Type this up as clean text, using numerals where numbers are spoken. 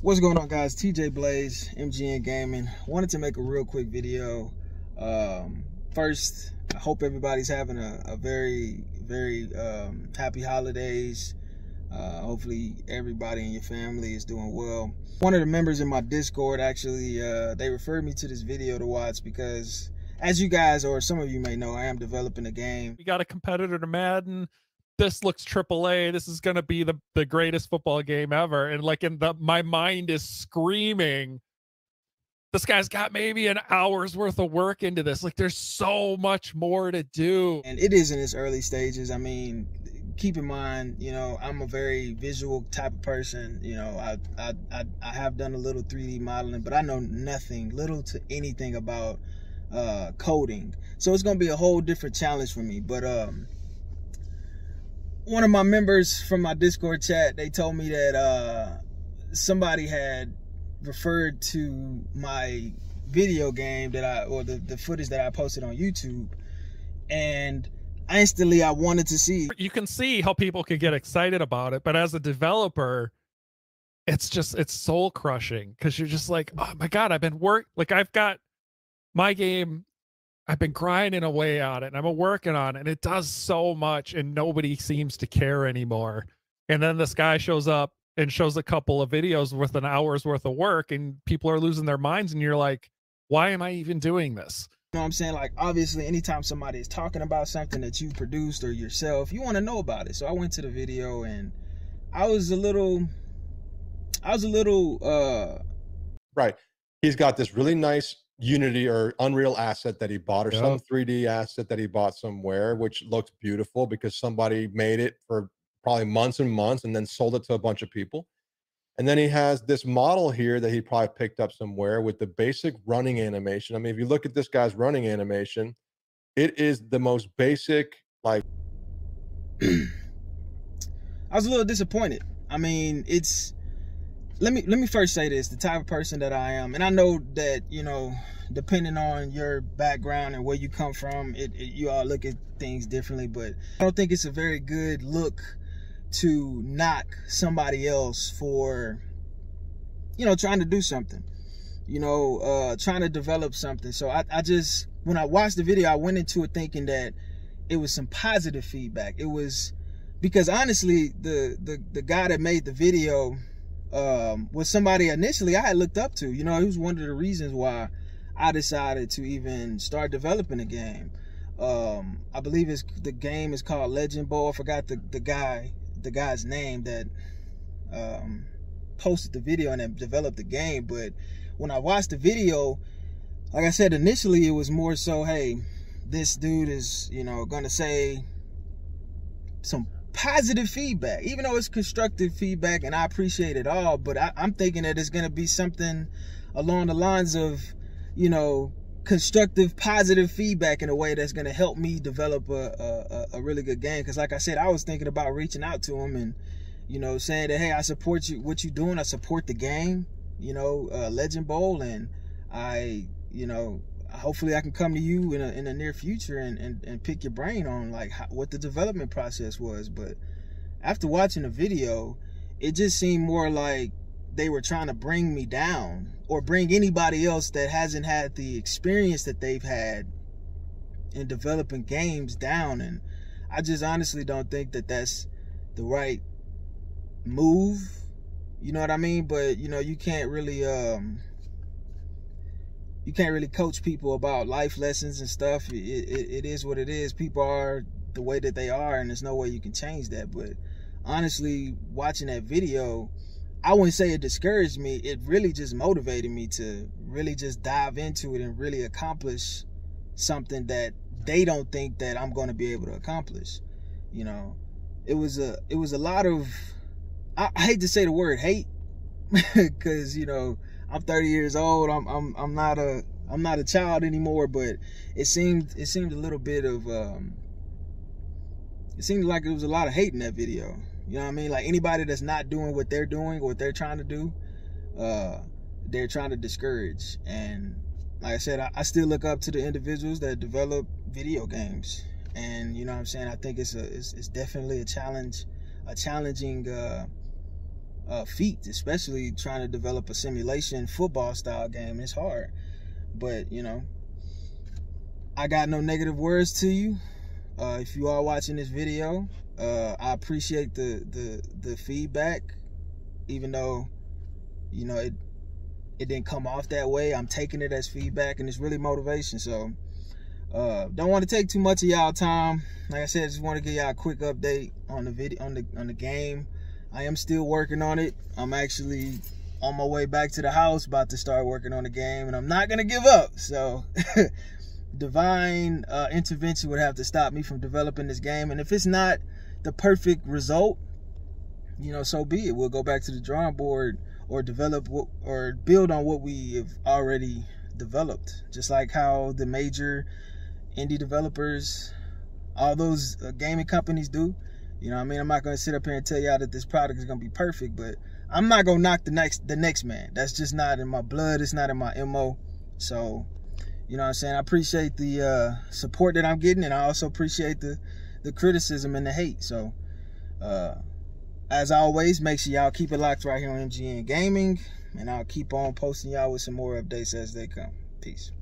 What's going on, guys? TJ Blaze, MGN Gaming. Wanted to make a real quick video. First, I hope everybody's having a very happy holidays. Hopefully everybody in your family is doing well. One of the members in my Discord actually, they referred me to this video to watch because, as you guys or some of you may know, I am developing a game. We got a competitor to Madden. This looks AAA. This is going to be the greatest football game ever. And like my mind is screaming, this guy's got maybe an hour's worth of work into this. Like, there's so much more to do. And it is in its early stages. I mean, keep in mind, you know, I'm a very visual type of person. You know, I have done a little 3D modeling, but I know little to anything about coding. So it's going to be a whole different challenge for me. But one of my members from my Discord chat, they told me that somebody had referred to my video game that or the footage that I posted on YouTube, and instantly I wanted to see. You can see how people can get excited about it, but as a developer, it's soul crushing because you're just like, oh my God, I've got my game, I've been grinding away on it and I'm working on it and it does so much and nobody seems to care anymore. And then this guy shows up and shows a couple of videos with an hour's worth of work and people are losing their minds and you're like, why am I even doing this? You know what I'm saying? Like, obviously anytime somebody is talking about something that you produced or yourself, you want to know about it. So I went to the video and I was a little right. He's got this really nice Unity or Unreal asset that he bought, or some 3D asset that he bought somewhere, which looks beautiful because somebody made it for probably months and months and then sold it to a bunch of people. And then he has this model here that he probably picked up somewhere with the basic running animation. I mean, if you look at this guy's running animation, it is the most basic, like. I was a little disappointed. I mean, let me first say this, the type of person that I am, and I know that, you know, depending on your background and where you come from, you all look at things differently, but I don't think it's a very good look to knock somebody else for, you know, trying to do something, you know, trying to develop something. So I just, when I watched the video, I went into it thinking that it was some positive feedback. It was because honestly, the guy that made the video was somebody initially I had looked up to. You know, he was one of the reasons why I decided to even start developing a game. I believe the game is called Legend Bowl. I forgot the guy's name that posted the video and then developed the game. But when I watched the video, like I said, initially it was more so, hey, this dude is, you know, gonna say some positive feedback, even though it's constructive feedback and I appreciate it all, but I'm thinking that it's going to be something along the lines of, you know, constructive positive feedback in a way that's going to help me develop a really good game. Because like I said, I was thinking about reaching out to him and, you know, saying that, hey, I support you, what you're doing, I support the game, you know, Legend Bowl, and I, you know, hopefully I can come to you in the near future and pick your brain on like what the development process was. But after watching the video, it just seemed more like they were trying to bring me down or bring anybody else that hasn't had the experience that they've had in developing games down. And I just honestly don't think that that's the right move. You know what I mean? But, you know, you can't really coach people about life lessons and stuff. It is what it is. People are the way that they are, and there's no way you can change that. But honestly, watching that video, I wouldn't say it discouraged me. It really just motivated me to really just dive into it and really accomplish something that they don't think that I'm going to be able to accomplish. You know, it was a lot of, I hate to say the word hate, because, you know, I'm 30 years old. I'm not a child anymore, but it seemed a little bit of it seemed like there was a lot of hate in that video. You know what I mean? Like, anybody that's not doing what they're doing, what they're trying to do, they're trying to discourage. And like I said, I still look up to the individuals that develop video games. And you know what I'm saying? I think it's definitely a challenging feat, especially trying to develop a simulation football style game. It's hard, but you know, I got no negative words to you. If you are watching this video, I appreciate the feedback, even though, you know, it didn't come off that way. I'm taking it as feedback, and it's really motivation. So don't want to take too much of y'all time. Like I said, I just want to give y'all a quick update on the video, on the game. I am still working on it. I'm actually on my way back to the house, about to start working on the game, and I'm not gonna give up. So divine intervention would have to stop me from developing this game, and if it's not the perfect result, you know, so be it. We'll go back to the drawing board, or develop or build on what we have already developed, just like how the major indie developers, all those gaming companies do. You know what I mean? I'm not going to sit up here and tell y'all that this product is going to be perfect, but I'm not going to knock the next man. That's just not in my blood. It's not in my MO. So, you know what I'm saying? I appreciate the support that I'm getting, and I also appreciate the criticism and the hate. So, as always, make sure y'all keep it locked right here on MGN Gaming, and I'll keep on posting y'all with some more updates as they come. Peace.